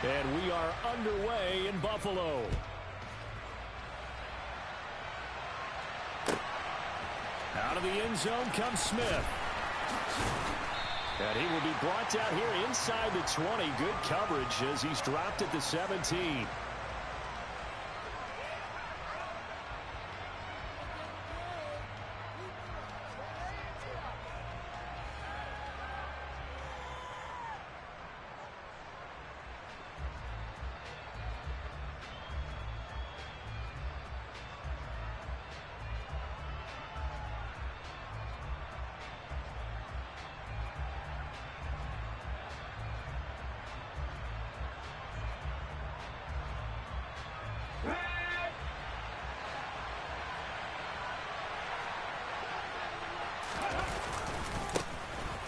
And we are underway in Buffalo. Out of the end zone comes Smith. And he will be brought down here inside the 20. Good coverage as he's dropped at the 17.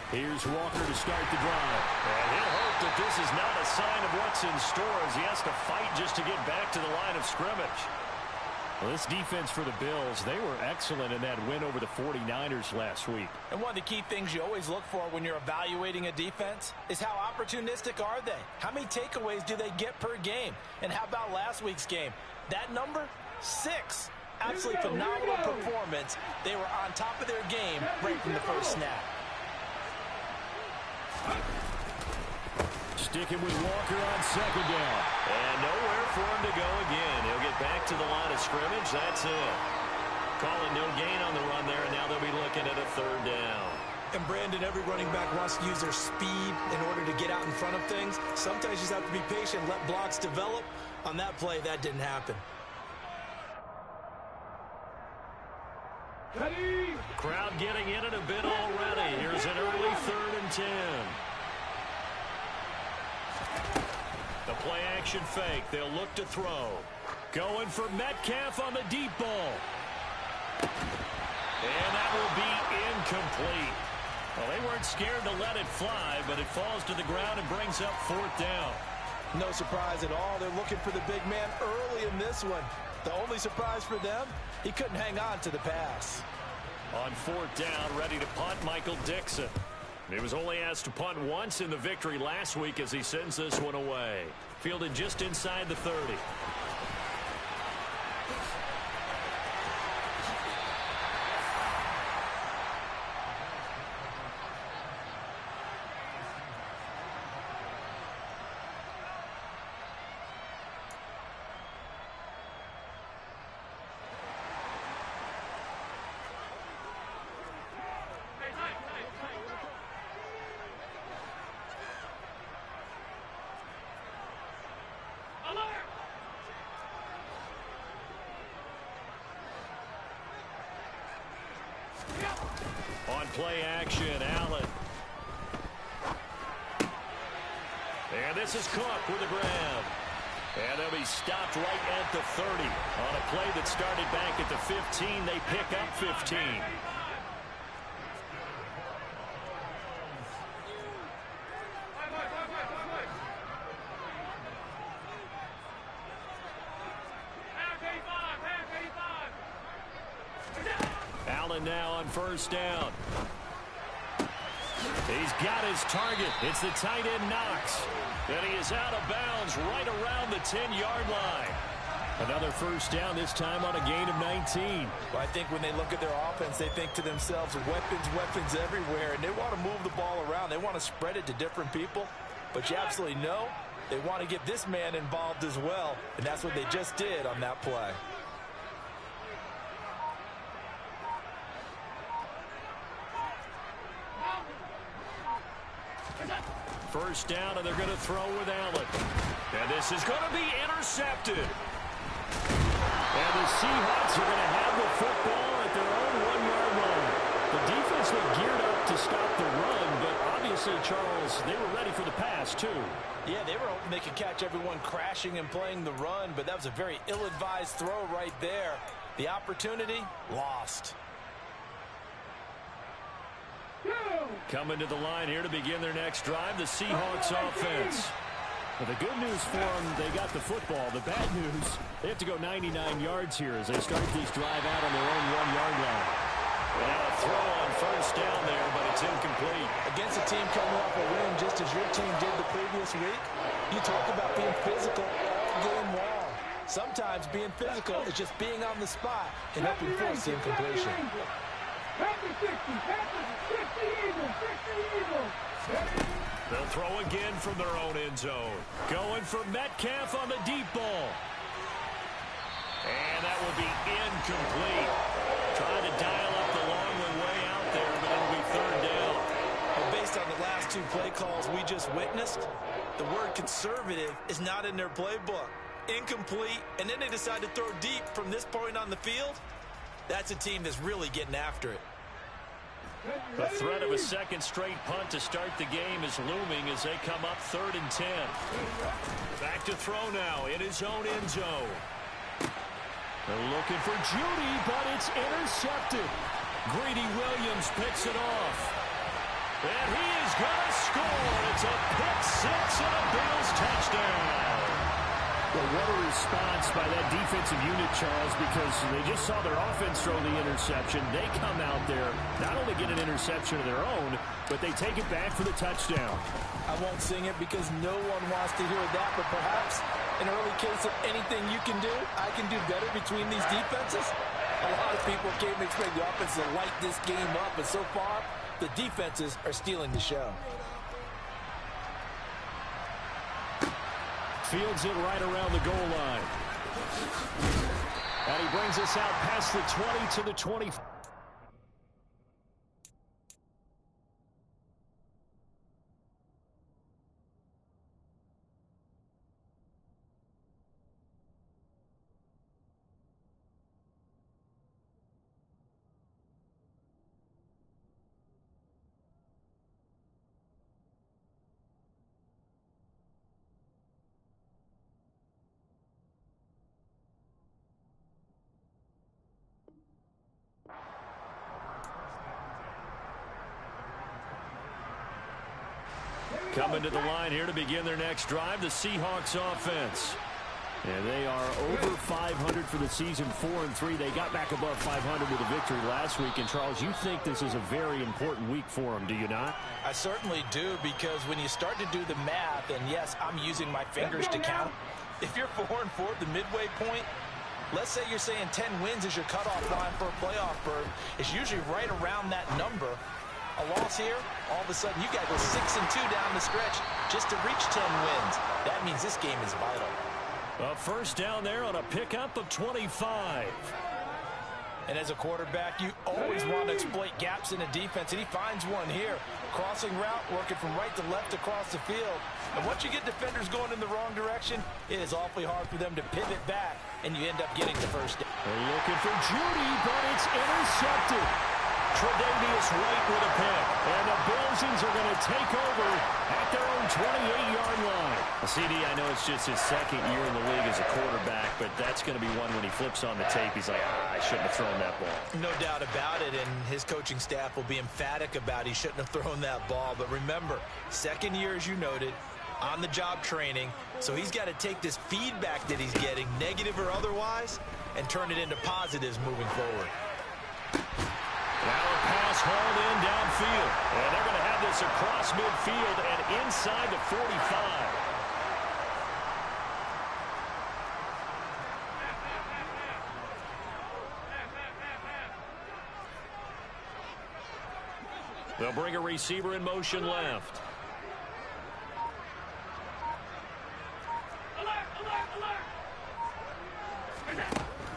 Here's Walker to start the drive. And he'll hope that this is not a sign of what's in store as he has to fight just to get back to the line of scrimmage. Well, this defense for the Bills, they were excellent in that win over the 49ers last week. And one of the key things you always look for when you're evaluating a defense is how opportunistic are they? How many takeaways do they get per game? And how about last week's game? That number, 6. Absolutely phenomenal performance. They were on top of their game right from the first snap. Sticking with Walker on second down. And nowhere for him to go again. He'll get back to the line of scrimmage. That's it. Calling no gain on the run there, and now they'll be looking at a third down. And Brandon, every running back wants to use their speed in order to get out in front of things. Sometimes you just have to be patient, let blocks develop. On that play, that didn't happen. Crowd getting in it a bit already. Here's an early 3rd and 10. The play action fake. They'll look to throw. Going for Metcalf on the deep ball. And that will be incomplete. Well, they weren't scared to let it fly, but it falls to the ground and brings up 4th down. No surprise at all. They're looking for the big man early in this one. The only surprise for them, he couldn't hang on to the pass. On 4th down, ready to punt, Michael Dixon. He was only asked to punt once in the victory last week as he sends this one away. Fielded just inside the 30. On play action, Allen. And this is Cook with a grab. And they'll be stopped right at the 30. On a play that started back at the 15, they pick up 15. Allen now on 1st down. He's got his target. It's the tight end Knox. And he is out of bounds right around the 10-yard line. Another 1st down, this time on a gain of 19. Well, I think when they look at their offense, they think to themselves, weapons everywhere, and they want to move the ball around. They want to spread it to different people. But you absolutely know they want to get this man involved as well, and that's what they just did on that play. 1st down, and they're going to throw with Allen. And this is going to be intercepted. And the Seahawks are going to have the football at their own 1-yard line. The defense looked geared up to stop the run, but obviously, Charles, they were ready for the pass, too. Yeah, they were hoping they could catch everyone crashing and playing the run, but that was a very ill-advised throw right there. The opportunity, lost. Coming to the line here to begin their next drive, the Seahawks offense. Well, the good news for them, they got the football. The bad news, they have to go 99 yards here as they start this drive out on their own 1-yard line. Now a throw on 1st down there, but It's incomplete. Against a team coming off a win just as your team did the previous week, you talk about being physical all game long. Sometimes being physical is just being on the spot and helping force the incompletion. They'll throw again from their own end zone. Going for Metcalf on the deep ball. And that will be incomplete. Trying to dial up the long way out there, but it'll be third down. Well, based on the last two play calls we just witnessed, the word conservative is not in their playbook. Incomplete, and then they decide to throw deep from this point on the field. That's a team that's really getting after it. The threat of a second straight punt to start the game is looming as they come up 3rd and 10. Back to throw now in his own end zone. They're looking for Judy, but it's intercepted. Greedy Williams picks it off. And he is going to score. It's a pick six and a Bills touchdown. Well, what a response by that defensive unit, Charles, because they just saw their offense throw the interception. They come out there, not only get an interception of their own, but they take it back for the touchdown. I won't sing it because no one wants to hear that, but perhaps an early case of anything you can do, I can do better between these defenses. A lot of people came to expect the offense to light this game up, and so far, the defenses are stealing the show. Fields it right around the goal line. And he brings us out past the 20 to the 20. Coming to the line here to begin their next drive, the Seahawks offense. And they are over 500 for the season, 4-3. They got back above 500 with a victory last week. And, Charles, you think this is a very important week for them, do you not? I certainly do, because when you start to do the math, and yes, I'm using my fingers to count. If you're 4-4 at the midway point, let's say you're saying 10 wins is your cutoff line for a playoff berth. It's usually right around that number. A loss here, all of a sudden you got to go 6-2 down the stretch just to reach 10 wins. That means this game is vital. A first down there on a pickup of 25. And as a quarterback, you always want to exploit gaps in the defense, and he finds one here. Crossing route, working from right to left across the field. And once you get defenders going in the wrong direction, it is awfully hard for them to pivot back, and you end up getting the first down. They're looking for Judy, but it's intercepted. Tre'Davious White with a pick. And the Bills are going to take over at their own 28-yard line. CD, I know it's just his second year in the league as a quarterback, but that's going to be one when he flips on the tape. He's like, I shouldn't have thrown that ball. No doubt about it, and his coaching staff will be emphatic about he shouldn't have thrown that ball. But remember, second year, as you noted, on-the-job training, so he's got to take this feedback that he's getting, negative or otherwise, and turn it into positives moving forward. Now a pass hauled in downfield. And they're going to have this across midfield and inside the 45. They'll bring a receiver in motion left.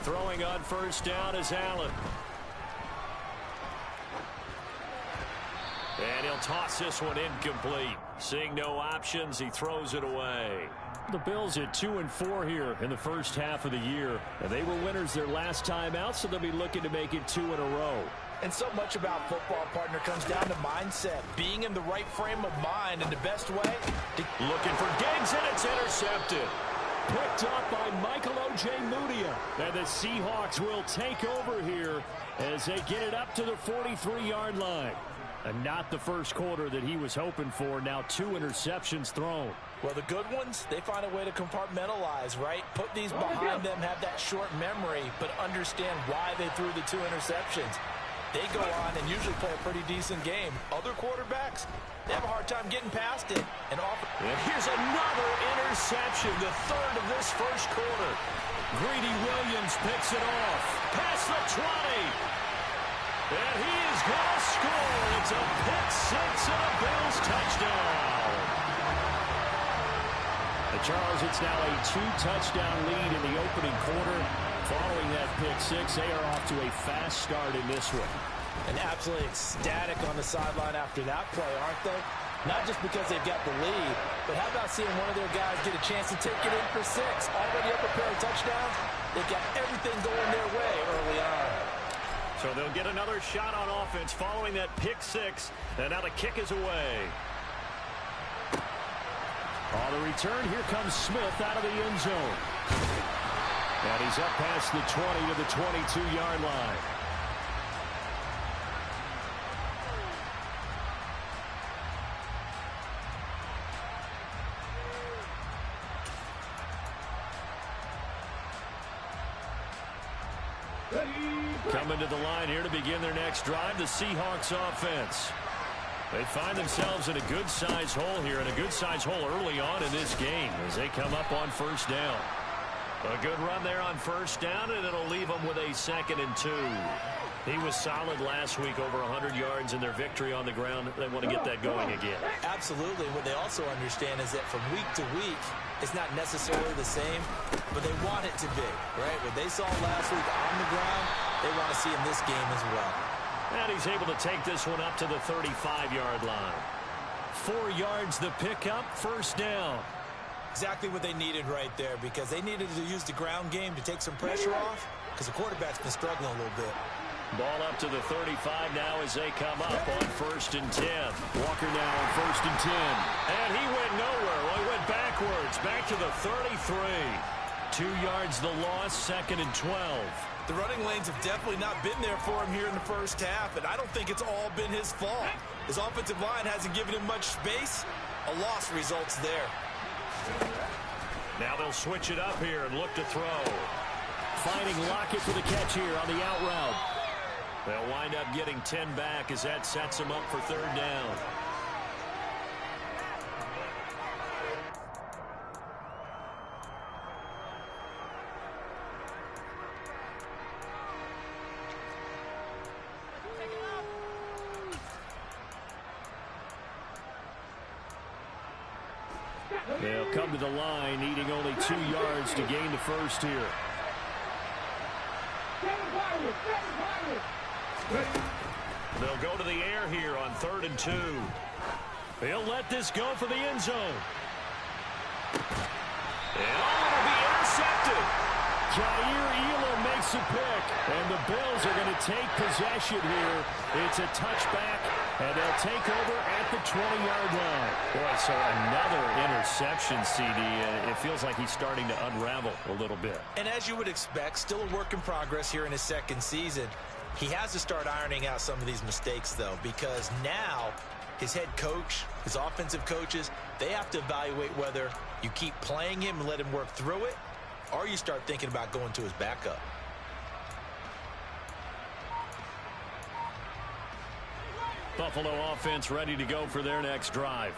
Throwing on first down is Allen. And he'll toss this one incomplete. Seeing no options, he throws it away. The Bills at 2-4 here in the first half of the year. And they were winners their last time out, so they'll be looking to make it 2 in a row. And so much about football, partner, comes down to mindset. Being in the right frame of mind, and the best way. Looking for Diggs, and it's intercepted. Picked up by Michael Ojemudia. And the Seahawks will take over here as they get it up to the 43-yard line. And not the first quarter that he was hoping for. Now 2 interceptions thrown. Well, the good ones, they find a way to compartmentalize, right? Put these behind them, have that short memory, but understand why they threw the 2 interceptions. they go on and usually play a pretty decent game. Other quarterbacks, they have a hard time getting past it. And here's another interception, the third of this first quarter. Greedy Williams picks it off. Past the 20. And he is going to score. It's a pick six and a Bills touchdown. Charles, it's now a 2-touchdown lead in the opening quarter. Following that pick six, they are off to a fast start in this one. And absolutely ecstatic on the sideline after that play, aren't they? Not just because they've got the lead, but how about seeing one of their guys get a chance to take it in for six? Already up a pair of touchdowns. They've got everything going their way early on. So they'll get another shot on offense following that pick six. And now the kick is away. On the return, here comes Smith out of the end zone. And he's up past the 20 to the 22-yard line. Coming to the line here to begin their next drive, the Seahawks offense. They find themselves in a good-sized hole here, and a good-sized hole early on in this game as they come up on first down. A good run there on first down, and it'll leave them with a 2nd and 2. He was solid last week, over 100 yards in their victory on the ground. They want to get that going again. Absolutely. What they also understand is that from week to week, it's not necessarily the same, but they want it to be, right? What they saw last week on the ground, they want to see in this game as well. And he's able to take this one up to the 35-yard line. 4 yards the pickup, first down. Exactly what they needed right there, because they needed to use the ground game to take some pressure off, because the quarterback's been struggling a little bit. Ball up to the 35 now as they come up on 1st and 10. Walker now on 1st and 10. And he went nowhere. Well, he went backwards, back to the 33. 2 yards the loss, 2nd and 12. The running lanes have definitely not been there for him here in the first half, and I don't think it's all been his fault. His offensive line hasn't given him much space. A loss results there. Now they'll switch it up here and look to throw. Finding Lockett for the catch here on the out route. They'll wind up getting 10 back as that sets them up for 3rd down. They'll come to the line, needing only 2 yards to gain the first here. They'll go to the air here on 3rd and 2. They'll let this go for the end zone. And it'll be intercepted. Jair Elam makes a pick, and the Bills are going to take possession here. It's a touchback, and they'll take over at the 20-yard line. Boy, so another interception, CD. It feels like he's starting to unravel a little bit. And as you would expect, still a work in progress here in his 2nd season. He has to start ironing out some of these mistakes, though, because now his head coach, his offensive coaches, they have to evaluate whether you keep playing him and let him work through it, or you start thinking about going to his backup. Buffalo offense ready to go for their next drive.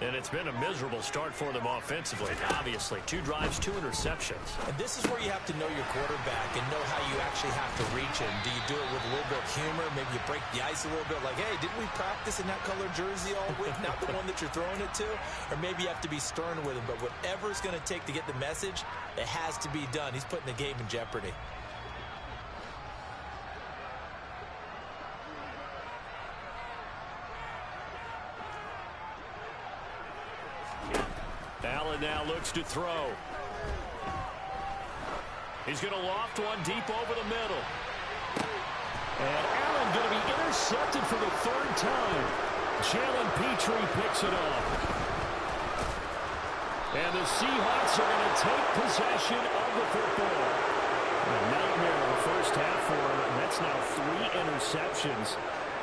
And it's been a miserable start for them offensively, obviously. 2 drives, 2 interceptions. And this is where you have to know your quarterback and know how you actually have to reach him. Do you do it with a little bit of humor? Maybe you break the ice a little bit like, hey, didn't we practice in that color jersey all week? Not the one that you're throwing it to? Or maybe you have to be stern with him. But whatever it's going to take to get the message, it has to be done. He's putting the game in jeopardy. Allen now looks to throw. He's going to loft one deep over the middle. And Allen going to be intercepted for the 3rd time. Jalen Petrie picks it up. And the Seahawks are going to take possession of the football. A nightmare in the first half for him, and that's now 3 interceptions.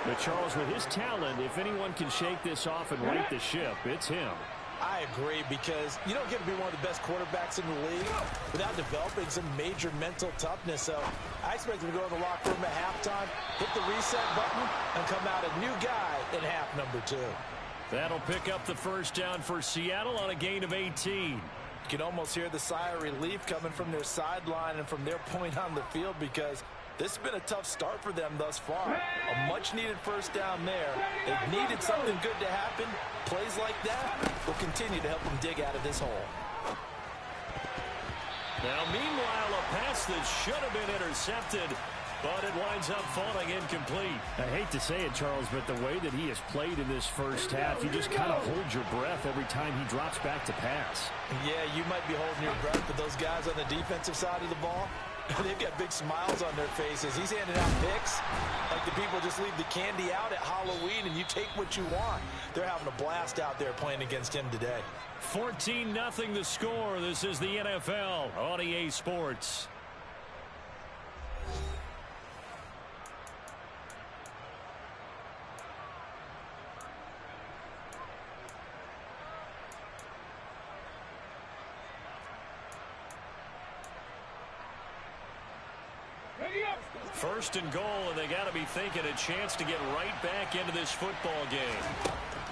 But Charles, with his talent, if anyone can shake this off and right the ship, it's him. I agree, because you don't get to be one of the best quarterbacks in the league without developing some major mental toughness. So I expect him to go in the locker room at halftime, hit the reset button, and come out a new guy in half number 2. That'll pick up the first down for Seattle on a gain of 18. You can almost hear the sigh of relief coming from their sideline and from their point on the field, because this has been a tough start for them thus far. A much-needed first down there. They've needed something good to happen. Plays like that will continue to help them dig out of this hole. Now, meanwhile, a pass that should have been intercepted, but it winds up falling incomplete. I hate to say it, Charles, but the way that he has played in this first half, you just kind of hold your breath every time he drops back to pass. Yeah, you might be holding your breath, but those guys on the defensive side of the ball, they've got big smiles on their faces. He's handing out picks like the people just leave the candy out at Halloween and you take what you want. They're having a blast out there playing against him today. 14-0 the score. This is the NFL on EA Sports. First and goal, and they got to be thinking a chance to get right back into this football game.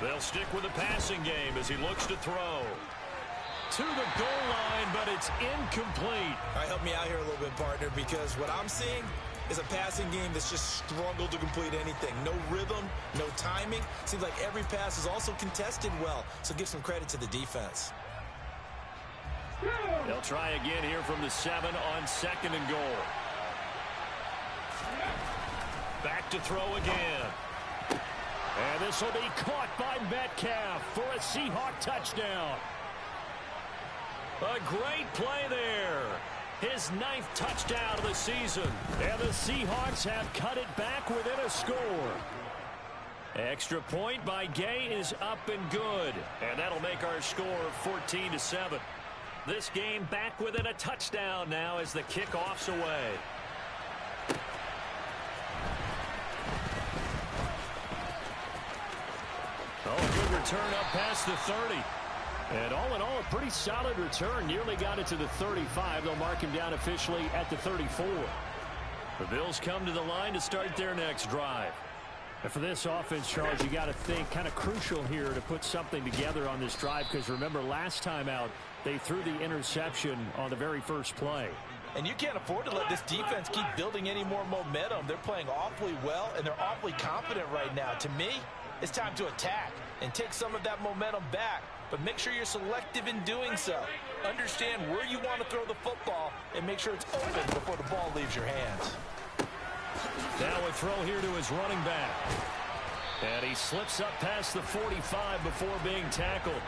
They'll stick with the passing game as he looks to throw. To the goal line, but it's incomplete. All right, help me out here a little bit, partner, because what I'm seeing is a passing game that's just struggled to complete anything. No rhythm, no timing. Seems like every pass is also contested well, so give some credit to the defense. They'll try again here from the 7 on second and goal. Back to throw again. And this will be caught by Metcalf for a Seahawk touchdown. A great play there. His 9th touchdown of the season. And the Seahawks have cut it back within a score. Extra point by Gay is up and good. And that'll make our score 14-7. This game back within a touchdown now as the kickoff's away. Oh, good return up past the 30. And all in all, a pretty solid return. Nearly got it to the 35. They'll mark him down officially at the 34. The Bills come to the line to start their next drive. And for this offense, Charles, you got to think kind of crucial here to put something together on this drive, because remember last time out, they threw the interception on the very first play. And you can't afford to let this defense keep building any more momentum. They're playing awfully well, and they're awfully confident right now. To me, it's time to attack and take some of that momentum back, but make sure you're selective in doing so. Understand where you want to throw the football and make sure it's open before the ball leaves your hands. Now a throw here to his running back. And he slips up past the 45 before being tackled.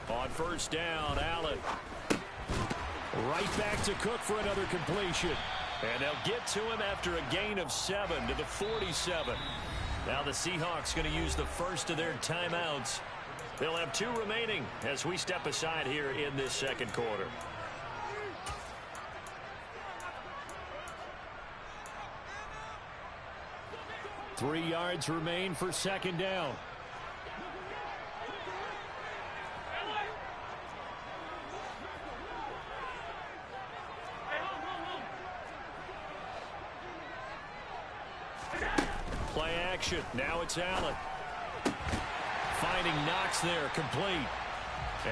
On first down, Allen. Right back to Cook for another completion. And they'll get to him after a gain of 7 to the 47. Now the Seahawks going to use the first of their timeouts. They'll have 2 remaining as we step aside here in this second quarter. Three yards remain for second down. Play action. Now it's Allen. Finding Knox there, complete.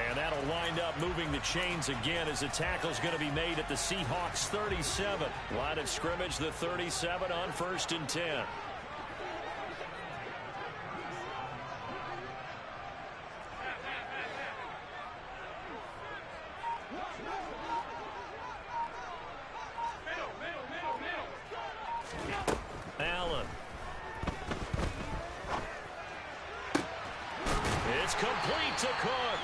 And that'll wind up moving the chains again as the tackle's going to be made at the Seahawks 37. Line of scrimmage, the 37 on 1st and 10. Allen. It's complete to Cook.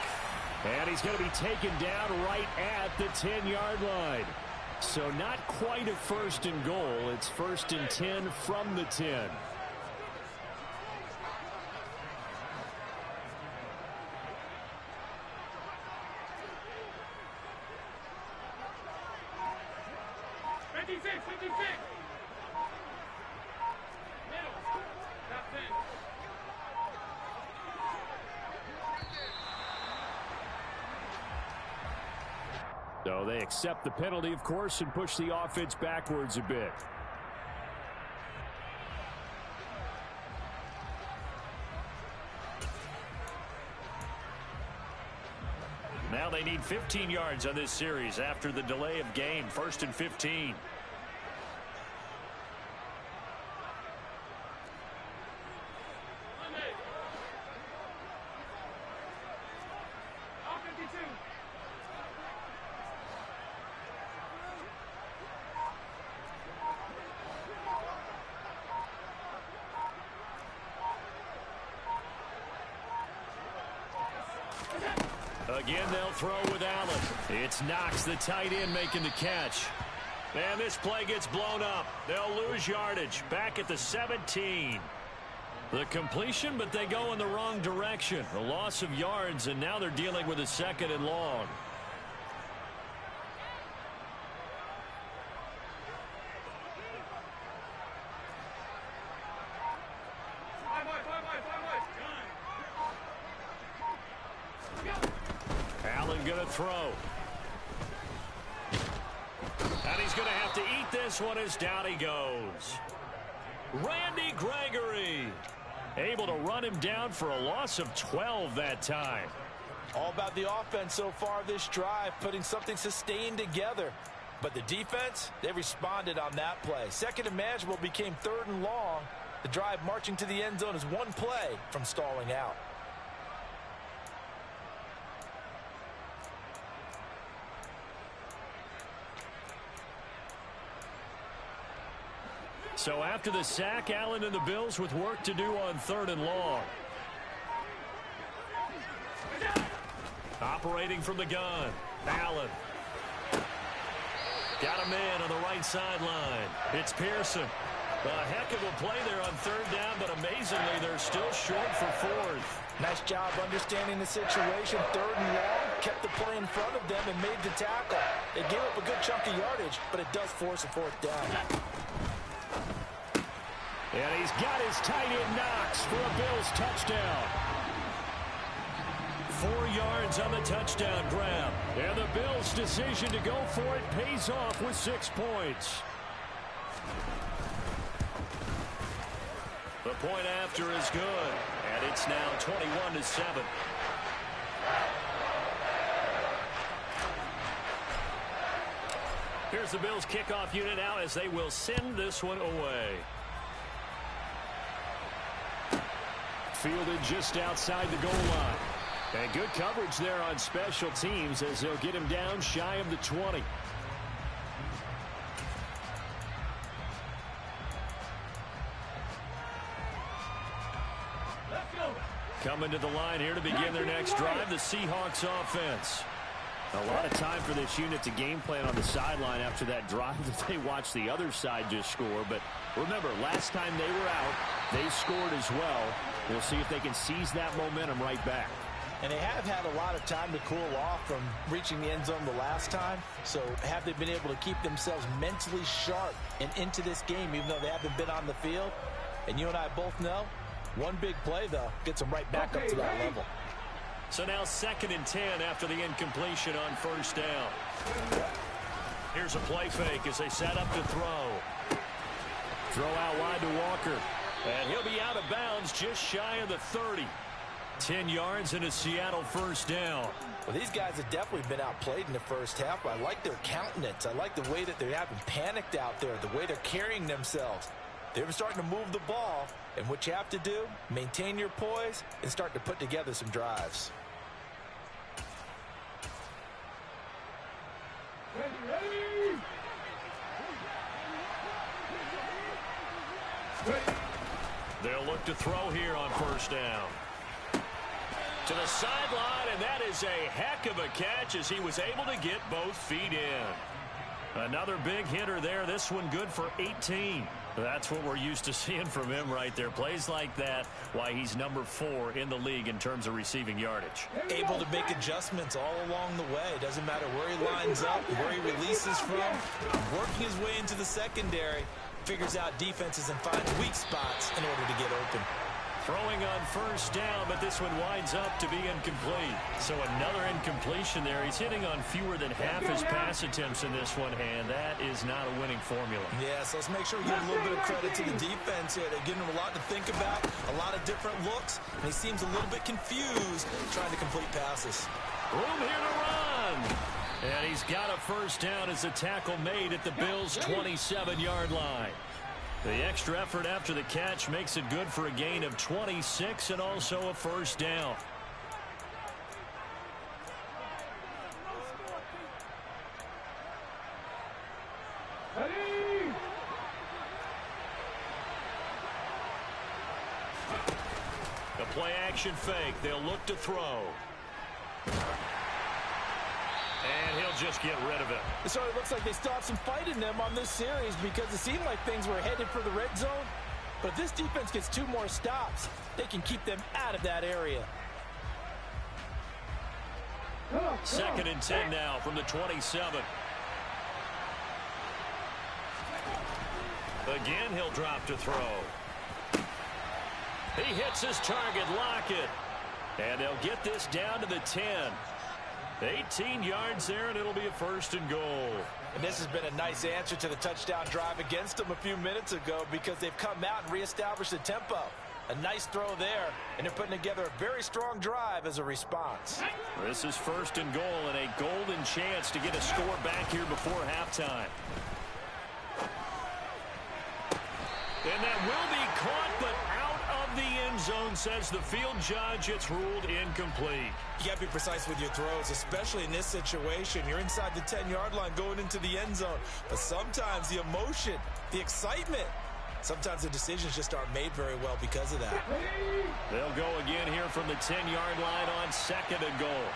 And he's going to be taken down right at the 10-yard line. So not quite a 1st and goal. It's 1st and 10 from the 10. So they accept the penalty, of course, and push the offense backwards a bit. Now they need 15 yards on this series after the delay of game. 1st and 15. Again, they'll throw with Allen. It's Knox, the tight end, making the catch. And this play gets blown up. They'll lose yardage. Back at the 17. The completion, but they go in the wrong direction. A loss of yards, and now they're dealing with a 2nd and long. Allen going to throw. And he's going to have to eat this one as down he goes. Randy Gregory able to run him down for a loss of 12 that time. All about the offense so far this drive, putting something sustained together. But the defense, they responded on that play. 2nd and manageable became 3rd and long. The drive marching to the end zone is one play from stalling out. So after the sack, Allen and the Bills with work to do on 3rd and long. Operating from the gun, Allen. Got a man on the right sideline. It's Pearson. A heck of a play there on 3rd down, but amazingly, they're still short for 4th. Nice job understanding the situation. 3rd and long, kept the play in front of them and made the tackle. They gave up a good chunk of yardage, but it does force a 4th down. And he's got his tight end Knox for a Bills touchdown. 4 yards on the touchdown grab. And the Bills' decision to go for it pays off with 6 points. The point after is good. And it's now 21-7. Here's the Bills' kickoff unit now as they will send this one away. Fielded just outside the goal line. And good coverage there on special teams as they'll get him down shy of the 20. Coming to the line here to begin their next drive, the Seahawks offense. A lot of time for this unit to game plan on the sideline after that drive that they watched the other side just score. But remember, last time they were out, they scored as well. We'll see if they can seize that momentum right back. And they have had a lot of time to cool off from reaching the end zone the last time. So have they been able to keep themselves mentally sharp and into this game, even though they haven't been on the field? And you and I both know, one big play, though, gets them right back up to that level. So now 2nd and 10 after the incompletion on 1st down. Here's a play fake as they set up to throw. Throw out wide to Walker. And he'll be out of bounds just shy of the 30. 10 yards and a Seattle 1st down. Well, these guys have definitely been outplayed in the first half. I like their countenance. I like the way that they haven't panicked out there, the way they're carrying themselves. They're starting to move the ball. And what you have to do, maintain your poise and start to put together some drives. They'll look to throw here on 1st down. To the sideline, and that is a heck of a catch as he was able to get both feet in. Another big hitter there. This one good for 18. That's what we're used to seeing from him right there. Plays like that, why he's number 4 in the league in terms of receiving yardage. Able to make adjustments all along the way. Doesn't matter where he lines up, where he releases from. Working his way into the secondary. Figures out defenses and finds weak spots in order to get open. Throwing on first down, but this one winds up to be incomplete. So another incompletion there. He's hitting on fewer than half his pass attempts in this one, and that is not a winning formula. Yeah, so let's make sure we give a little bit of credit to the defense here. They're giving him a lot to think about, a lot of different looks, and he seems a little bit confused trying to complete passes. Room here to run. And he's got a first down as the tackle made at the Bills' 27-yard line. The extra effort after the catch makes it good for a gain of 26 and also a first down. The play action fake. They'll look to throw. And he'll just get rid of it. It certainly looks like they still have some fight in them on this series because it seemed like things were headed for the red zone. But if this defense gets 2 more stops, they can keep them out of that area. 2nd and 10 now from the 27. Again, he'll drop to throw. He hits his target, Lockett. And they'll get this down to the 10. 18 yards there, and it'll be a 1st and goal. And this has been a nice answer to the touchdown drive against them a few minutes ago because they've come out and reestablished the tempo. A nice throw there, and they're putting together a very strong drive as a response. This is 1st and goal and a golden chance to get a score back here before halftime. And that will be caught, but out of the end zone, says the field judge. It's ruled incomplete. You got to be precise with your throws, especially in this situation. You're inside the 10-yard line going into the end zone. But sometimes the emotion, the excitement, sometimes the decisions just aren't made very well because of that. They'll go again here from the 10-yard line on 2nd and goal.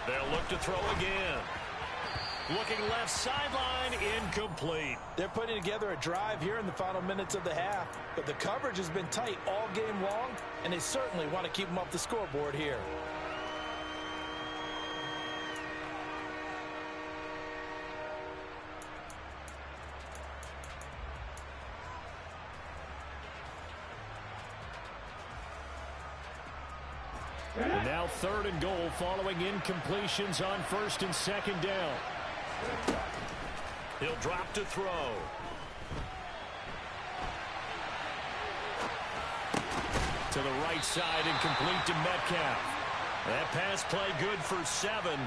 They'll look to throw again. Looking left sideline, incomplete. They're putting together a drive here in the final minutes of the half, but the coverage has been tight all game long, and they certainly want to keep them off the scoreboard here. And now 3rd and goal following incompletions on 1st and 2nd down. He'll drop to throw. To the right side and complete to Metcalf. That pass play good for 7,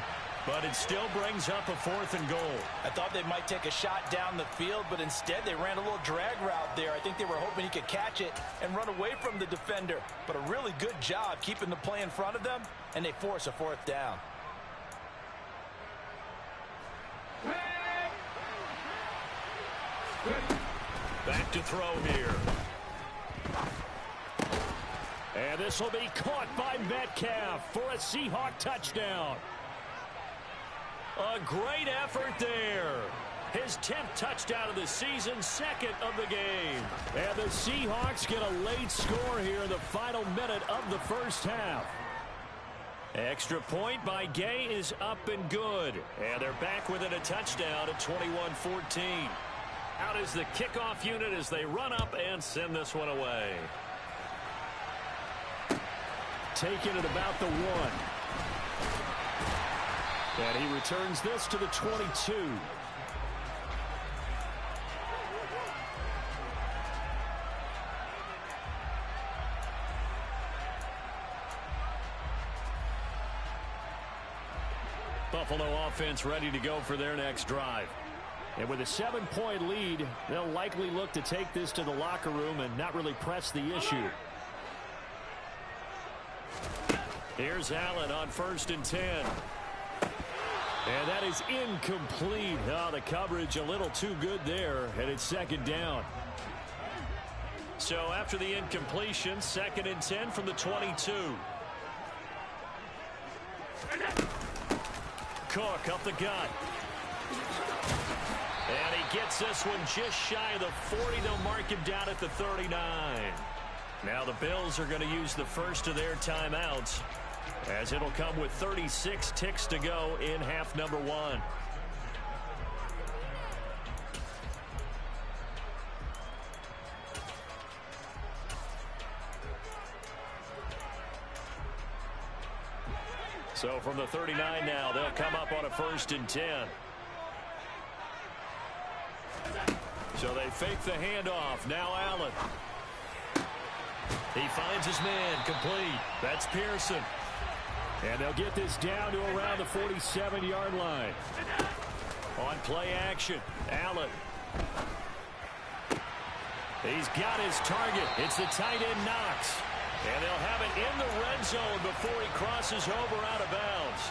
but it still brings up a 4th and goal. I thought they might take a shot down the field, but instead they ran a little drag route there. I think they were hoping he could catch it and run away from the defender. But a really good job keeping the play in front of them, and they force a 4th down. Back to throw here. And this will be caught by Metcalf for a Seahawk touchdown. A great effort there. His 10th touchdown of the season, 2nd of the game. And the Seahawks get a late score here in the final minute of the first half. Extra point by Gay is up and good. And they're back within a touchdown at 21-14. Out is the kickoff unit as they run up and send this one away. Taken at about the 1. And he returns this to the 22. Buffalo offense ready to go for their next drive. And with a 7-point lead, they'll likely look to take this to the locker room and not really press the issue. Here's Allen on 1st and 10. And that is incomplete. Oh, the coverage a little too good there, and it's 2nd down. So after the incompletion, 2nd and 10 from the 22. Cook up the gut. gets this one just shy of the 40. They'll mark him down at the 39. Now the Bills are going to use the first of their timeouts, as it'll come with 36 ticks to go in half number one. So from the 39 now, they'll come up on a 1st and 10. So they fake the handoff. Now Allen. He finds his man, complete. That's Pearson. And they'll get this down to around the 47-yard line. On play action, Allen. He's got his target. It's the tight end Knox. And they'll have it in the red zone before he crosses over out of bounds.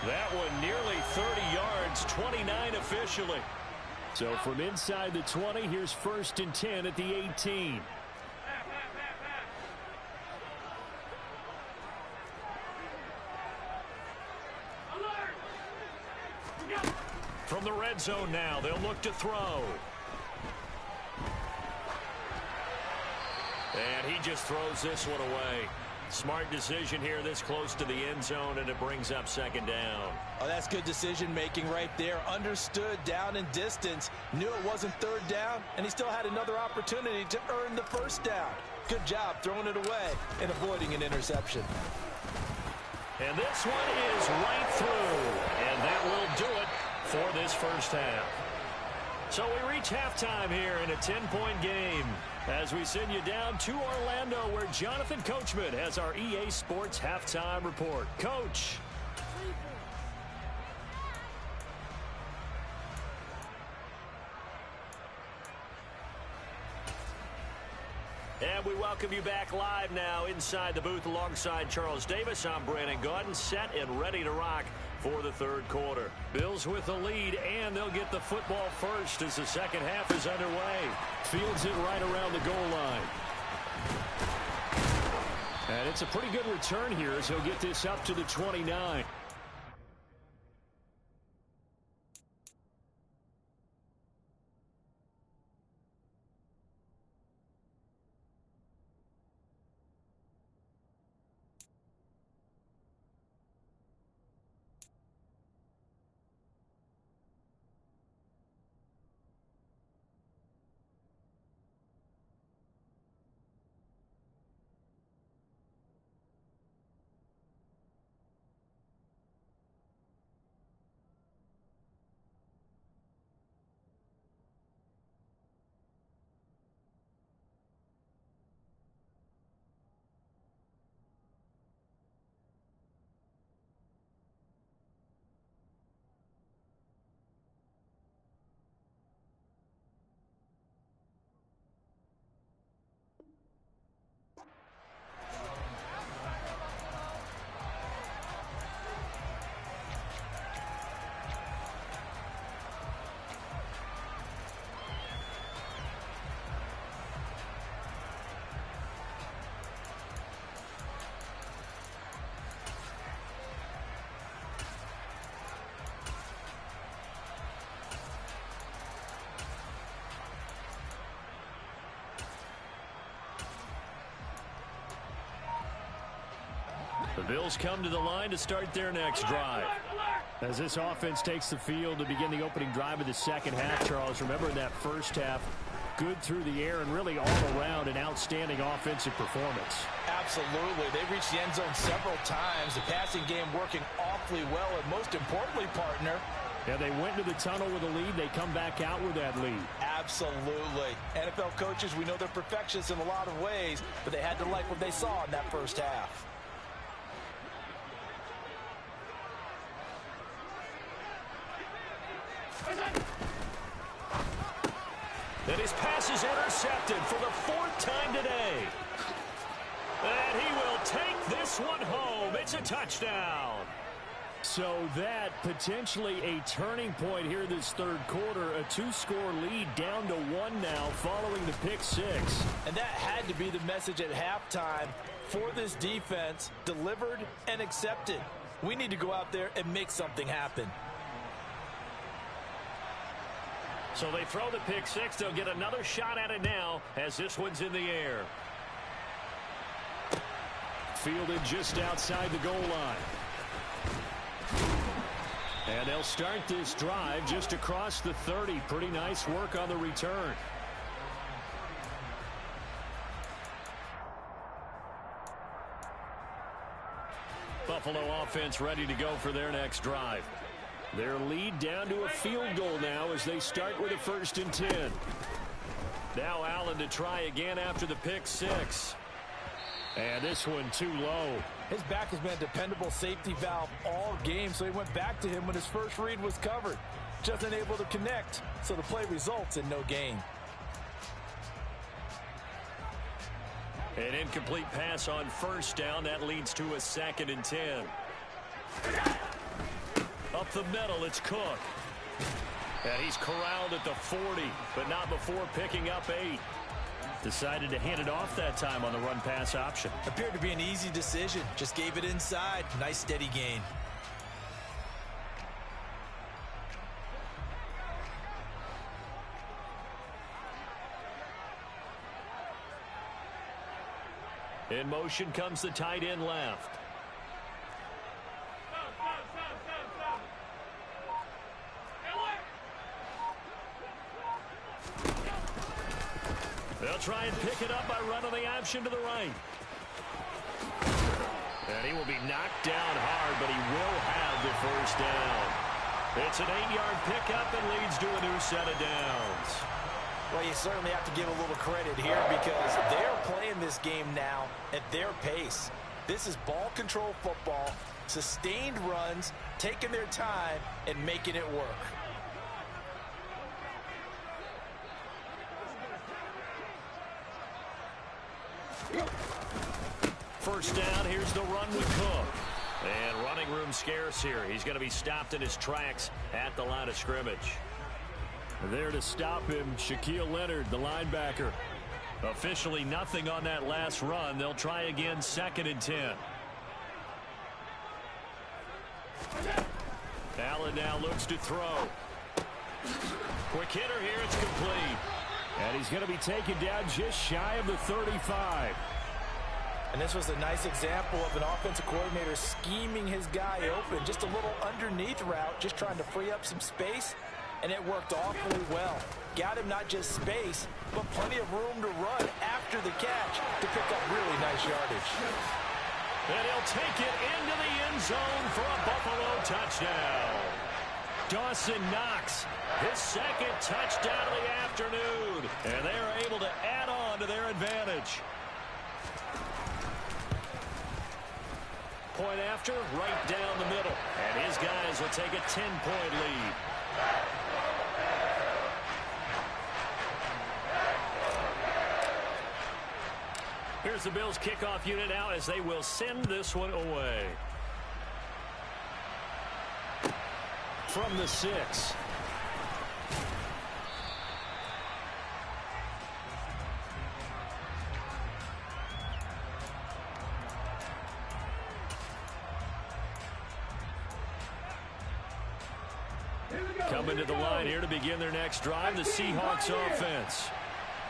That one nearly 30 yards, 29 officially. So from inside the 20, here's 1st and 10 at the 18. From the red zone now, they'll look to throw. And he just throws this one away. Smart decision here this close to the end zone, and it brings up 2nd down. Oh, that's good decision-making right there. Understood down and distance. Knew it wasn't 3rd down, and he still had another opportunity to earn the 1st down. Good job throwing it away and avoiding an interception. And this one is right through, and that will do it for this first half. So we reach halftime here in a 10-point game as we send you down to Orlando, where Jonathan Coachman has our EA Sports halftime report. Coach. And we welcome you back live now inside the booth alongside Charles Davis. I'm Brandon Gaudin, set and ready to rock for the 3rd quarter. Bills with the lead, and they'll get the football first as the second half is underway. Fields it right around the goal line. And it's a pretty good return here as he'll get this up to the 29. The Bills come to the line to start their next drive. As this offense takes the field to begin the opening drive of the second half, Charles, remember in that first half, good through the air and really all around an outstanding offensive performance. Absolutely. They reached the end zone several times. The passing game working awfully well, and most importantly, partner, yeah, they went into the tunnel with a lead. They come back out with that lead. Absolutely. NFL coaches, we know they're perfectionists in a lot of ways, but they had to like what they saw in that first half. And his pass is intercepted for the 4th time today. And he will take this one home. It's a touchdown. So that potentially a turning point here this 3rd quarter. A 2-score lead down to 1 now following the pick 6. And that had to be the message at halftime for this defense. Delivered and accepted. We need to go out there and make something happen. So they throw the pick six. They'll get another shot at it now as this one's in the air. Fielded just outside the goal line. And they'll start this drive just across the 30. Pretty nice work on the return. Buffalo offense ready to go for their next drive. Their lead down to a field goal now as they start with a 1st and 10. Now Allen to try again after the pick six. And this one too low. His back has been a dependable safety valve all game, so he went back to him when his first read was covered. Just unable to connect, so the play results in no gain. An incomplete pass on 1st down. That leads to a 2nd and 10. Up the middle, it's Cook. And he's corralled at the 40, but not before picking up 8. Decided to hand it off that time on the run-pass option. Appeared to be an easy decision. Just gave it inside. Nice steady gain. In motion comes the tight end left. They'll try and pick it up by running the option to the right. And he will be knocked down hard, but he will have the 1st down. It's an 8-yard pickup and leads to a new set of downs. Well, you certainly have to give a little credit here because they're playing this game now at their pace. This is ball control football, sustained runs, taking their time, and making it work. 1st down, here's the run with Cook. And running room scarce here. He's going to be stopped in his tracks at the line of scrimmage. There to stop him, Shaquille Leonard, the linebacker. Officially nothing on that last run. They'll try again, 2nd and 10. Allen now looks to throw. Quick hitter here, it's complete. And he's going to be taken down just shy of the 35. And this was a nice example of an offensive coordinator scheming his guy open. Just a little underneath route, just trying to free up some space. And it worked awfully well. Got him not just space, but plenty of room to run after the catch to pick up really nice yardage. And he'll take it into the end zone for a Buffalo touchdown. Dawson Knox, his 2nd touchdown of the afternoon. And they're able to add on to their advantage. Point after, right down the middle. And his guys will take a 10-point lead. Here's the Bills kickoff unit now as they will send this one away. From the 6. Coming to the line here to begin their next drive, the Seahawks offense.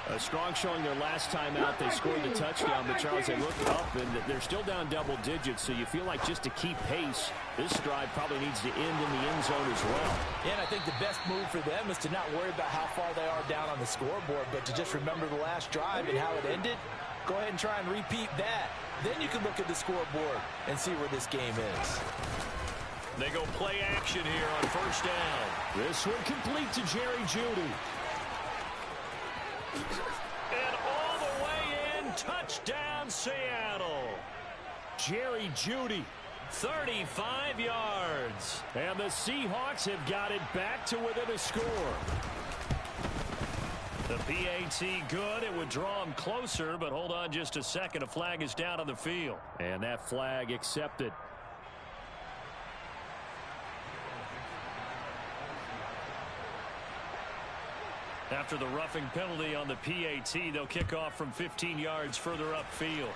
A strong showing their last time out. They scored the touchdown, but Charles, they look up, and they're still down double digits, so you feel like just to keep pace, this drive probably needs to end in the end zone as well. Yeah, and I think the best move for them is to not worry about how far they are down on the scoreboard, but to just remember the last drive and how it ended. Go ahead and try and repeat that. Then you can look at the scoreboard and see where this game is. They go play action here on 1st down. This one complete to Jerry Jeudy. And all the way in, touchdown Seattle. Jerry Jeudy, 35 yards. And the Seahawks have got it back to within a score. The PAT good. It would draw them closer, but hold on just a second. A flag is down on the field. And that flag accepted. After the roughing penalty on the PAT, they'll kick off from 15 yards further upfield.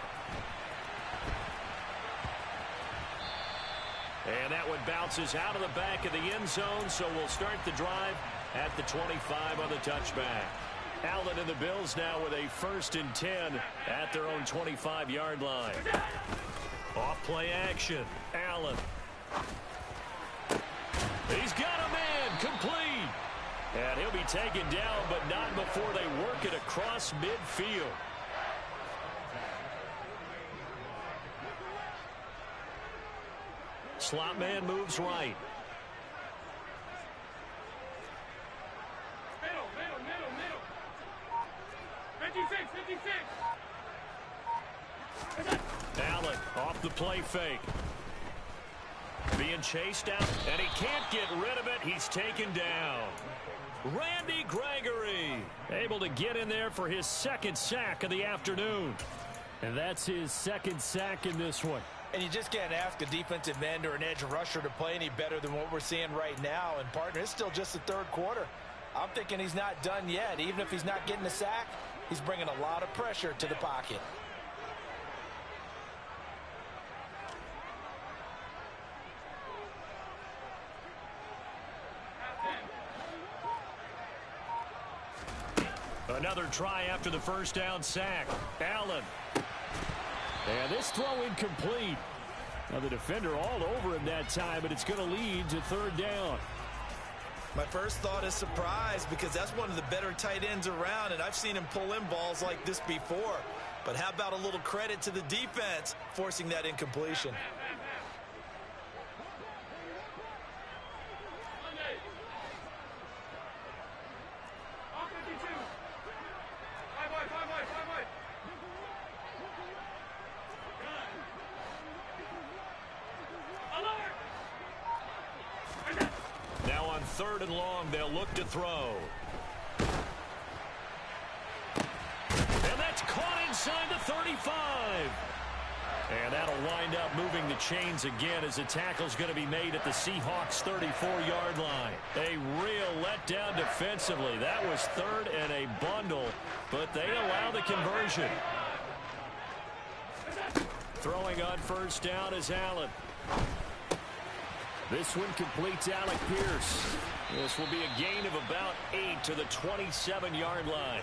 And that one bounces out of the back of the end zone, so we'll start the drive at the 25 on the touchback. Allen and the Bills now with a 1st and 10 at their own 25-yard line. Off play action. Allen. He's got a man complete. And he'll be taken down, but not before they work it across midfield. Slot man moves right. Middle. 56. Allen off the play fake. Being chased out, and he can't get rid of it. He's taken down. Randy Gregory able to get in there for his 2nd sack of the afternoon. And that's his 2nd sack in this one. And you just can't ask a defensive end or an edge rusher to play any better than what we're seeing right now. And, partner, it's still just the 3rd quarter. I'm thinking he's not done yet. Even if he's not getting a sack, he's bringing a lot of pressure to the pocket. Another try after the 1st down sack. Allen. And this throw incomplete. Now the defender all over him that time, but it's going to lead to 3rd down. My first thought is surprise, because that's one of the better tight ends around, and I've seen him pull in balls like this before. But how about a little credit to the defense forcing that incompletion? Now on 3rd and long, they'll look to throw. And that's caught inside the 35. And that'll wind up moving the chains again as the tackle's going to be made at the Seahawks' 34-yard line. A real letdown defensively. That was 3rd and a bundle, but they allow the conversion. Throwing on 1st down is Allen. This one completes Alec Pierce. This will be a gain of about 8 to the 27-yard line.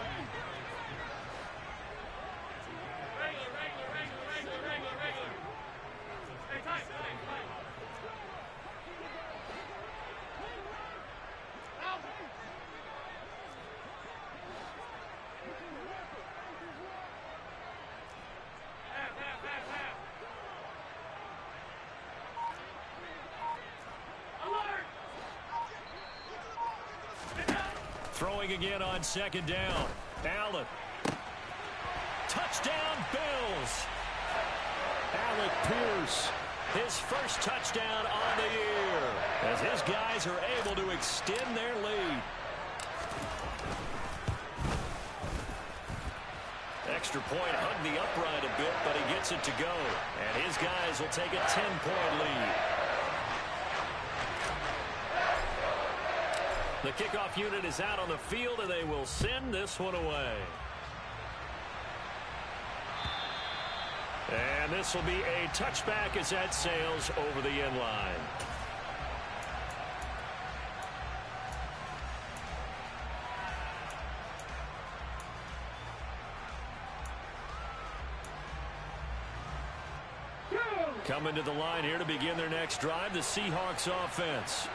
Throwing again on 2nd down. Allen. Touchdown, Bills. Alec Pierce, his 1st touchdown on the year, as his guys are able to extend their lead. Extra point hugged the upright a bit, but he gets it to go. And his guys will take a 10-point lead. The kickoff unit is out on the field, and they will send this one away. And this will be a touchback as that sails over the end line. Coming to the line here to begin their next drive, the Seahawks offense.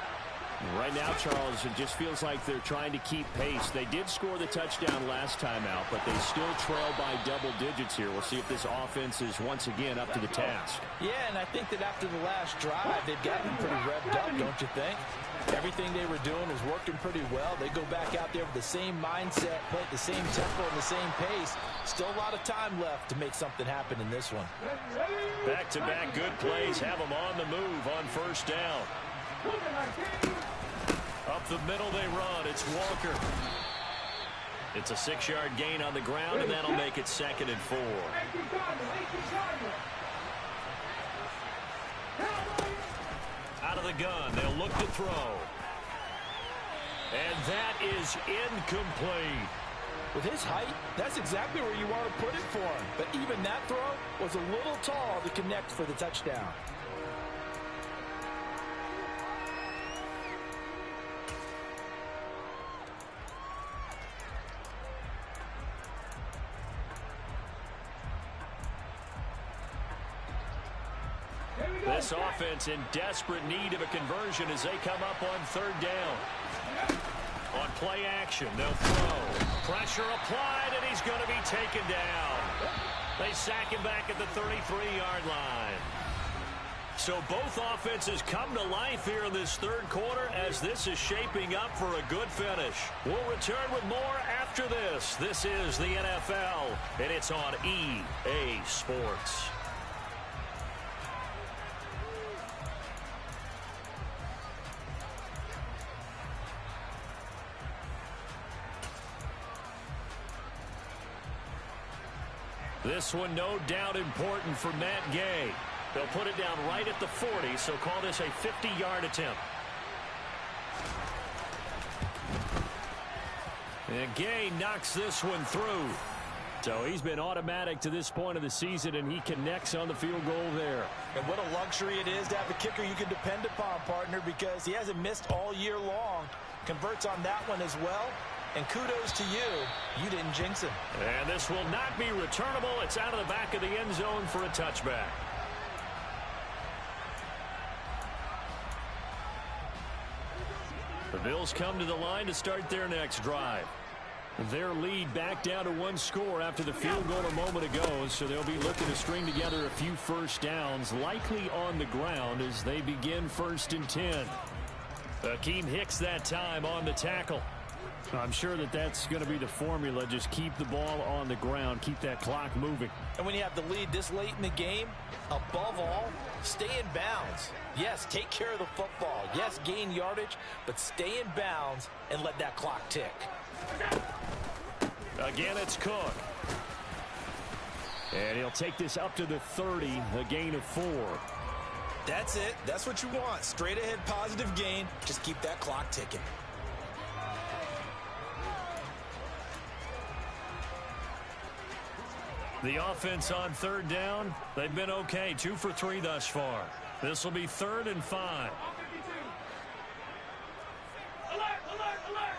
Right now, Charles, it just feels like they're trying to keep pace. They did score the touchdown last time out, but they still trail by double digits here. We'll see if this offense is once again up to the task. Yeah, and I think that after the last drive, they've gotten pretty revved up, don't you think? Everything they were doing was working pretty well. They go back out there with the same mindset, play at the same tempo and the same pace. Still a lot of time left to make something happen in this one. Back-to-back good plays have them on the move on 1st down. Up the middle they run. It's Walker. It's a 6-yard gain on the ground, and that'll make it 2nd and 4. Out of the gun, they'll look to throw. And that is incomplete. With his height, that's exactly where you want to put it for him. But even that throw was a little tall to connect for the touchdown. This offense in desperate need of a conversion as they come up on third down. On play action, they'll throw. Pressure applied, and he's going to be taken down. They sack him back at the 33-yard line. So both offenses come to life here in this third quarter as this is shaping up for a good finish. We'll return with more after this. This is the NFL, and it's on EA Sports. This one no doubt important for Matt Gay. They'll put it down right at the 40, so call this a 50-yard attempt. And Gay knocks this one through. So he's been automatic to this point of the season, and he connects on the field goal there. And what a luxury it is to have a kicker you can depend upon, partner, because he hasn't missed all year long. Converts on that one as well. And kudos to you. You didn't jinx him. And this will not be returnable. It's out of the back of the end zone for a touchback. The Bills come to the line to start their next drive. Their lead back down to one score after the field goal a moment ago, so they'll be looking to string together a few first downs, likely on the ground as they begin 1st and 10. Akeem Hicks that time on the tackle. I'm sure that's going to be the formula. Just keep the ball on the ground. Keep that clock moving. And when you have the lead this late in the game, above all, stay in bounds. Yes, take care of the football. Yes, gain yardage, but stay in bounds and let that clock tick. Again, it's Cook. And he'll take this up to the 30, a gain of 4. That's it. That's what you want. Straight ahead positive gain. Just keep that clock ticking. The offense on third down, they've been okay. 2 for 3 thus far. This will be 3rd and 5. Alert, alert, alert.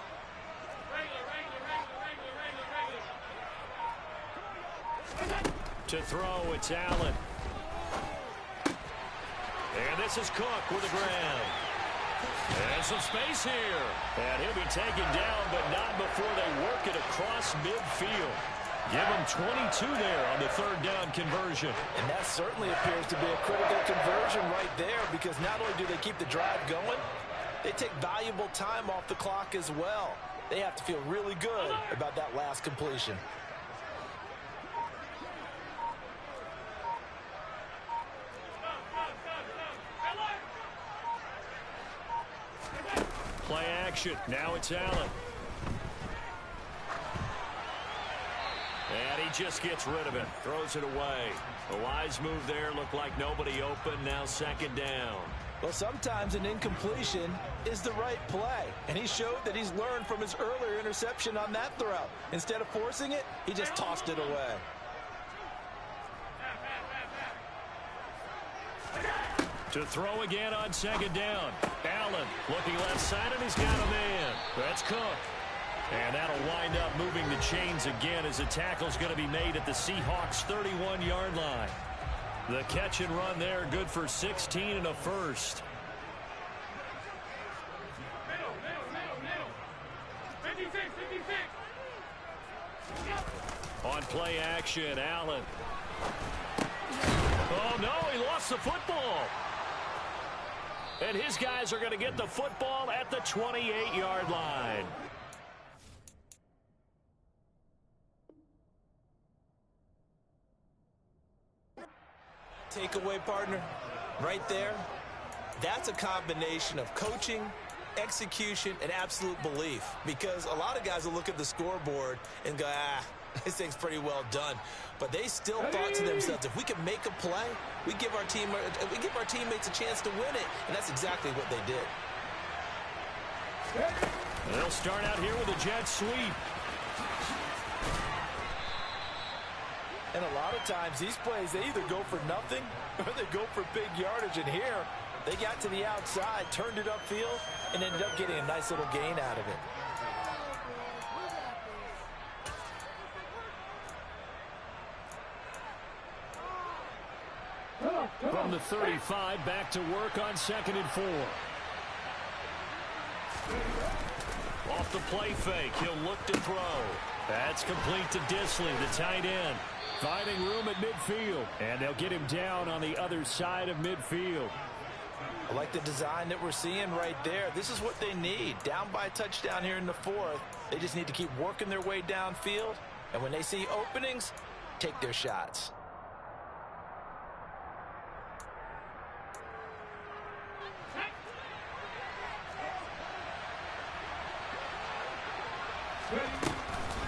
Regular. To throw, it's Allen. And this is Cook with the ground. And some space here. And he'll be taken down, but not before they work it across midfield. Give him 22 there on the 3rd down conversion. And that certainly appears to be a critical conversion right there, because not only do they keep the drive going, they take valuable time off the clock as well. They have to feel really good about that last completion. Play action. Now it's Allen. And he just gets rid of it. Throws it away. A wise move there. Looked like nobody open. Now 2nd down. Well, sometimes an incompletion is the right play. And he showed that he's learned from his earlier interception on that throw. Instead of forcing it, he just tossed it away. To throw again on 2nd down. Allen looking left side, and he's got a man. That's Cook. And that'll wind up moving the chains again as the tackle's going to be made at the Seahawks' 31-yard line. The catch and run there, good for 16 and a first. Middle. 56. On play action, Allen. Oh, no, he lost the football. And his guys are going to get the football at the 28-yard line. Takeaway, partner, right there, that's a combination of coaching, execution, and absolute belief. Because a lot of guys will look at the scoreboard and go, this thing's pretty well done. But they still thought to themselves, if we can make a play, we give our teammates a chance to win it. And that's exactly what they did. They'll start out here with a jet sweep. And a lot of times, these plays, they either go for nothing or they go for big yardage. And here, they got to the outside, turned it upfield, and ended up getting a nice little gain out of it. From From the 35, back to work on 2nd and 4. Off the play fake, he'll look to throw. That's complete to Dissly, the tight end. Finding room at midfield. And they'll get him down on the other side of midfield. I like the design that we're seeing right there. This is what they need. Down by a touchdown here in the 4th. They just need to keep working their way downfield. And when they see openings, take their shots.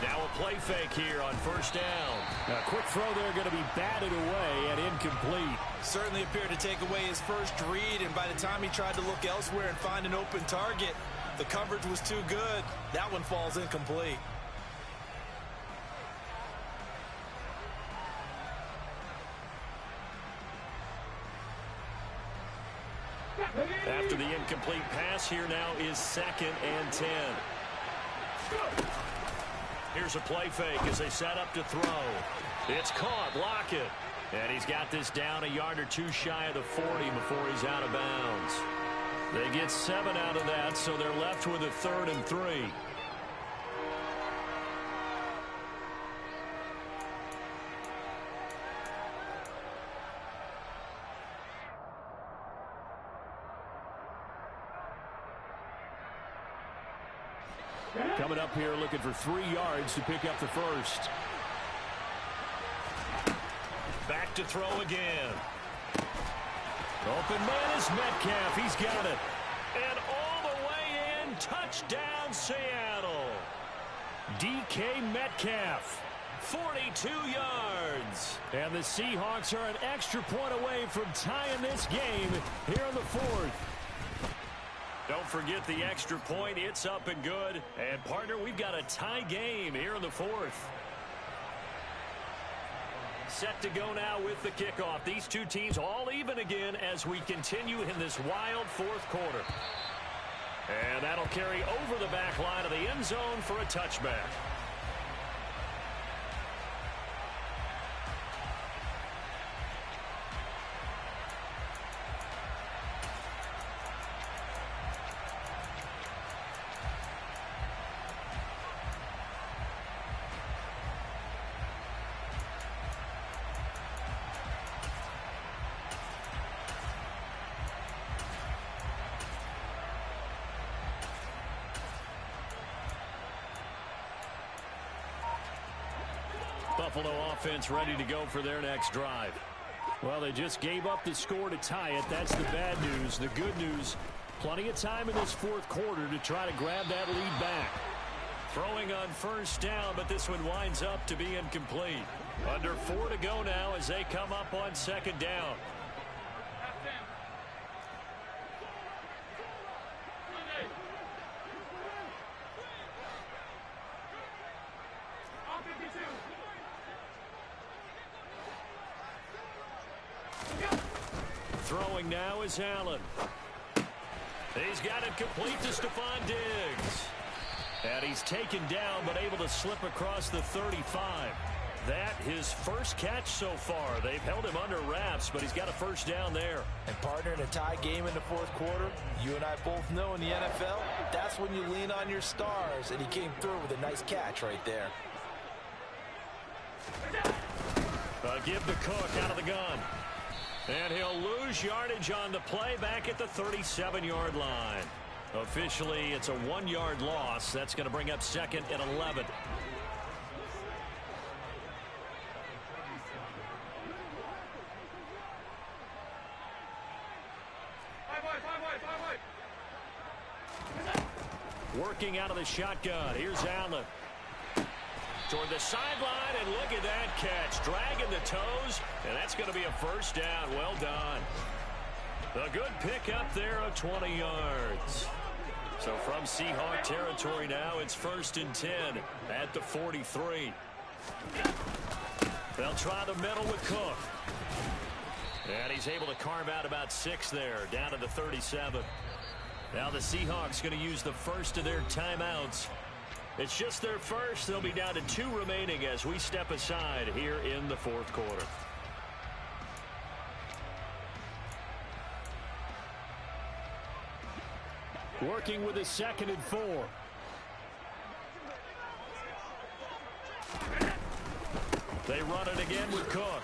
Now a play fake here on 1st down. A quick throw there going to be batted away and incomplete. Certainly appeared to take away his first read, and by the time he tried to look elsewhere and find an open target, the coverage was too good. That one falls incomplete. After the incomplete pass, here now is 2nd and 10. Here's a play fake as they set up to throw. It's caught. Lockett. And he's got this down a yard or two shy of the 40 before he's out of bounds. They get 7 out of that, so they're left with a 3rd and 3. Coming up here looking for 3 yards to pick up the first. Back to throw again. Open man is Metcalf. He's got it. And all the way in, touchdown Seattle. DK Metcalf. 42 yards. And the Seahawks are an extra point away from tying this game here in the 4th. Don't forget the extra point. It's up and good. And, partner, we've got a tie game here in the 4th. Set to go now with the kickoff. These two teams all even again as we continue in this wild 4th quarter. And that'll carry over the back line of the end zone for a touchback. Buffalo offense ready to go for their next drive. Well, they just gave up the score to tie it. That's the bad news. The good news, plenty of time in this 4th quarter to try to grab that lead back. Throwing on 1st down, but this one winds up to be incomplete. Under 4 to go now as they come up on 2nd down. Throwing now is Allen. He's got it complete to Stephon Diggs. And he's taken down but able to slip across the 35. That his first catch so far. They've held him under wraps, but he's got a 1st down there. And partner, in a tie game in the 4th quarter, you and I both know in the NFL, that's when you lean on your stars, and he came through with a nice catch right there. Give the Cook out of the gun. And he'll lose yardage on the play back at the 37-yard line. Officially, it's a 1-yard loss. That's going to bring up 2nd and 11. Working out of the shotgun. Here's Allen. Toward the sideline, and look at that catch. Dragging the toes, and that's going to be a 1st down. Well done. A good pick up there of 20 yards. So from Seahawk territory now, it's 1st and 10 at the 43. They'll try the middle with Cook. And he's able to carve out about 6 there, down to the 37. Now the Seahawks going to use the first of their timeouts. It's just their first. They'll be down to 2 remaining as we step aside here in the 4th quarter. Working with a 2nd and 4. They run it again with Cook.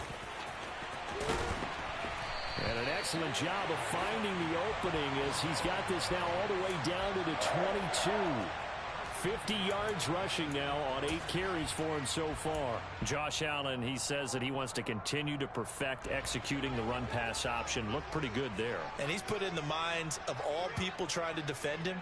And an excellent job of finding the opening as he's got this now all the way down to the 22. 50 yards rushing now on 8 carries for him so far. Josh Allen, he says that he wants to continue to perfect executing the run-pass option. Looked pretty good there. And he's put in the minds of all people trying to defend him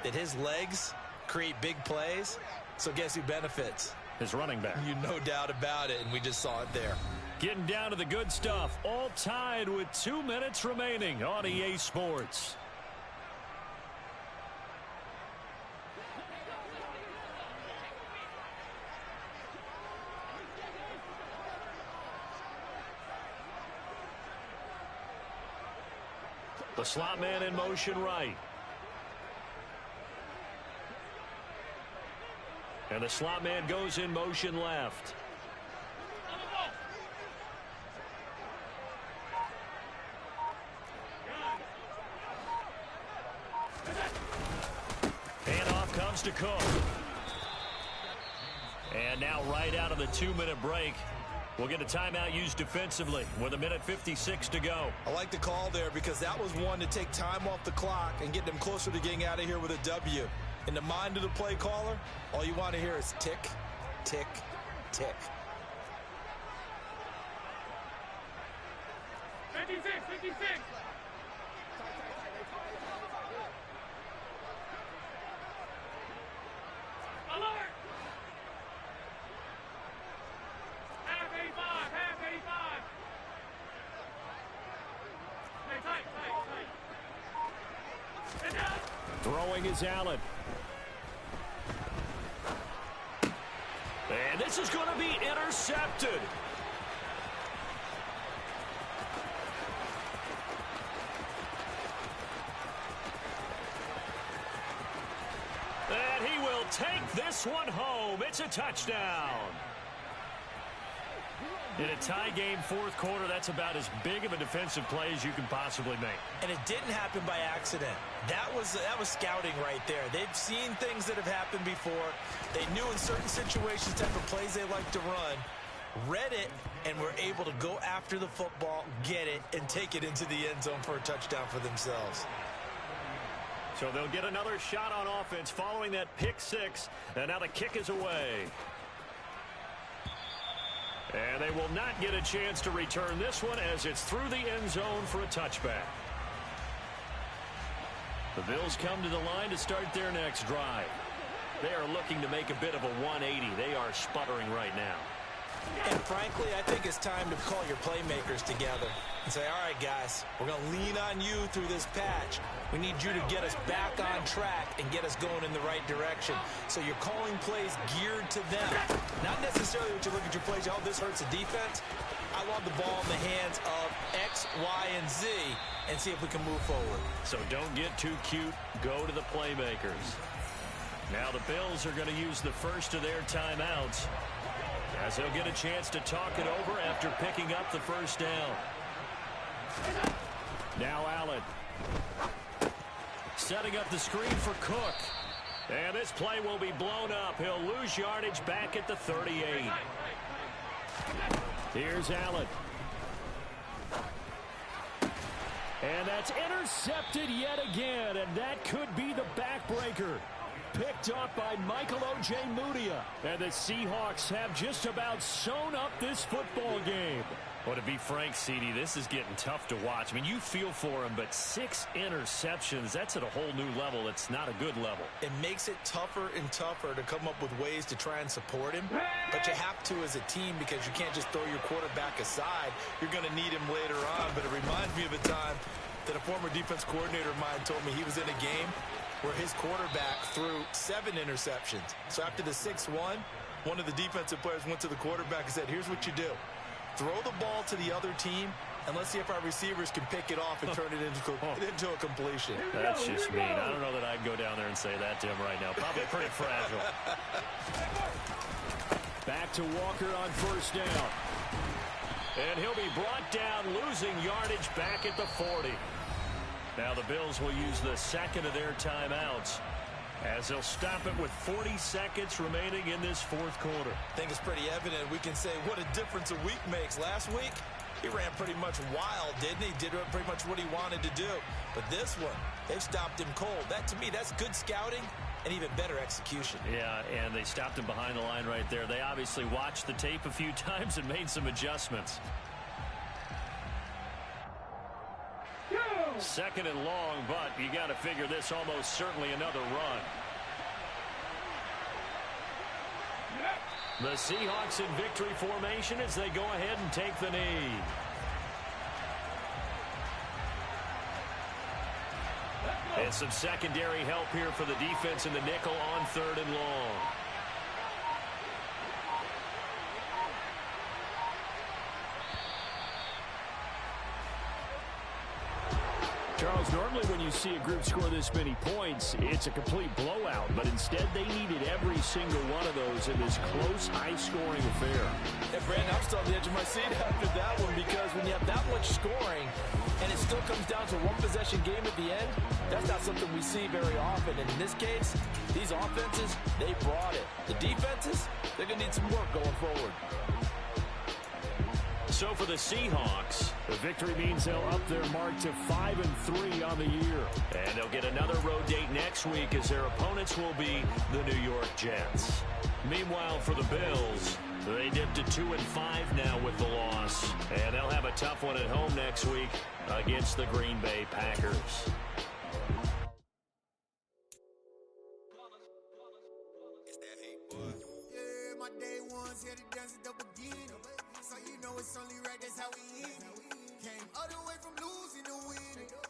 that his legs create big plays. So guess who benefits? His running back. You no doubt about it, and we just saw it there. Getting down to the good stuff. All tied with 2 minutes remaining on EA Sports. The slot man in motion right. And the slot man goes in motion left. Handoff comes to Cook. And now right out of the 2-minute break, we'll get a timeout used defensively with 1:56 to go. I like the call there because that was one to take time off the clock and get them closer to getting out of here with a W. In the mind of the play caller, all you want to hear is tick, tick, tick. 56, 56. Alert! Half 85, half 85. Stay tight, tight, tight. Get down. Throwing is Allen. And this is going to be intercepted. And he will take this one home. It's a touchdown. In a tie game, 4th quarter, that's about as big of a defensive play as you can possibly make. And it didn't happen by accident. That was scouting right there. They've seen things that have happened before. They knew in certain situations type of plays they like to run, read it, and were able to go after the football, get it, and take it into the end zone for a touchdown for themselves. So they'll get another shot on offense following that pick 6, and now the kick is away. And they will not get a chance to return this one as it's through the end zone for a touchback. The Bills come to the line to start their next drive. They are looking to make a bit of a 180. They are sputtering right now. And frankly, I think it's time to call your playmakers together and say, all right, guys, we're going to lean on you through this patch. We need you to get us back on track and get us going in the right direction. So you're calling plays geared to them. Not necessarily when you look at your plays, oh, this hurts the defense. I want the ball in the hands of X, Y, and Z and see if we can move forward. So don't get too cute. Go to the playmakers. Now the Bills are going to use the first of their timeouts as they'll get a chance to talk it over after picking up the first down. Now Allen. Setting up the screen for Cook. And this play will be blown up. He'll lose yardage back at the 38. Here's Allen. And that's intercepted yet again. And that could be the backbreaker. Picked up by Michael Ojemudia. And the Seahawks have just about sewn up this football game. Well, to be frank, CD, this is getting tough to watch. I mean, you feel for him, but 6 interceptions, that's at a whole new level. It's not a good level. It makes it tougher and tougher to come up with ways to try and support him. But you have to as a team because you can't just throw your quarterback aside. You're going to need him later on. But it reminds me of a time that a former defense coordinator of mine told me he was in a game where his quarterback threw 7 interceptions. So after the 6th one of the defensive players went to the quarterback and said, here's what you do. Throw the ball to the other team, and let's see if our receivers can pick it off and turn it into a completion. That's just mean. I don't know that I'd go down there and say that to him right now. Probably pretty fragile. Back to Walker on first down. And he'll be brought down, losing yardage back at the 40. Now the Bills will use the second of their timeouts as they'll stop it with 40 seconds remaining in this fourth quarter. I think it's pretty evident we can say what a difference a week makes. Last week, he ran pretty much wild, didn't he? Did pretty much what he wanted to do. But this one, they stopped him cold. That, to me, that's good scouting and even better execution. Yeah, and they stopped him behind the line right there. They obviously watched the tape a few times and made some adjustments. Second and long, but you got to figure this almost certainly another run. The Seahawks in victory formation as they go ahead and take the knee. And some secondary help here for the defense in the nickel on third and long. Charles, normally when you see a group score this many points, it's a complete blowout. But instead, they needed every single one of those in this close, high-scoring affair. And Brandon, I'm still on the edge of my seat after that one because when you have that much scoring and it still comes down to a one-possession game at the end, that's not something we see very often. And in this case, these offenses, they brought it. The defenses, they're going to need some work going forward. So for the Seahawks, the victory means they'll up their mark to 5-3 on the year. And they'll get another road date next week as their opponents will be the New York Jets. Meanwhile, for the Bills, they dipped to 2-5 now with the loss. And they'll have a tough one at home next week against the Green Bay Packers. Day ones here to dance at the beginning. So you know it's only right, that's how we end it. Came all the way from losing to winning.